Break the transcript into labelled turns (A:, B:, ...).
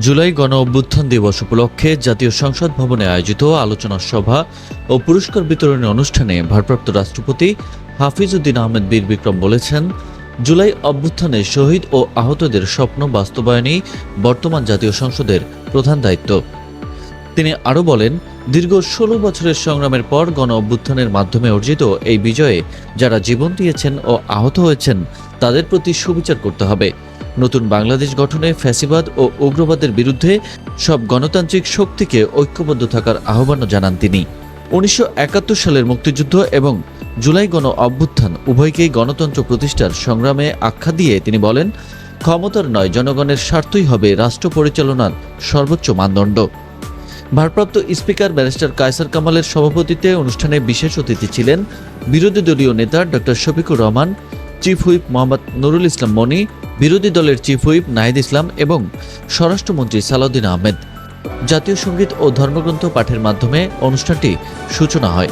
A: জুলাই গণ অভ্যুত্থান দিবস উপলক্ষে জাতীয় সংসদ ভবনে আয়োজিত আলোচনা সভা ও পুরস্কার বিতরণী অনুষ্ঠানে ভারপ্রাপ্ত রাষ্ট্রপতি হাফিজউদ্দিন আহমেদ বীর বিক্রম বলেছেন, জুলাই অভ্যুত্থানে শহীদ ও আহতদের স্বপ্ন বাস্তবায়নই বর্তমান জাতীয় সংসদের প্রধান দায়িত্ব। তিনি আরও বলেন, দীর্ঘ ১৬ বছরের সংগ্রামের পর গণ অভ্যুত্থানের মাধ্যমে অর্জিত এই বিজয়ে যারা জীবন দিয়েছেন ও আহত হয়েছেন তাদের প্রতি সুবিচার করতে হবে। নতুন বাংলাদেশ গঠনে ফ্যাসিবাদ ও উগ্রবাদের বিরুদ্ধে সব গণতান্ত্রিক শক্তিকে ঐক্যবদ্ধ থাকার আহ্বানও জানান তিনি। ১৯৭১ সালের মুক্তিযুদ্ধ এবং জুলাই গণ অভ্যুত্থান উভয়কেই গণতন্ত্র প্রতিষ্ঠার সংগ্রামে আখ্যা দিয়ে তিনি বলেন, ক্ষমতার নয়, জনগণের স্বার্থই হবে রাষ্ট্র পরিচালনার সর্বোচ্চ মানদণ্ড। ভারপ্রাপ্ত স্পিকার ব্যারিস্টার কায়সার কামালের সভাপতিত্বে অনুষ্ঠানে বিশেষ অতিথি ছিলেন বিরোধী দলীয় নেতা doctor Shafiqur Rahman, chief whip Mohammad Nurul Islam Moni, বিরোধী দলের চিফ হুইপ নাহিদ ইসলাম এবং স্বরাষ্ট্রমন্ত্রী সালাউদ্দিন আহমেদ। জাতীয় সঙ্গীত ও ধর্মগ্রন্থ পাঠের মাধ্যমে অনুষ্ঠানটি সূচনা হয়।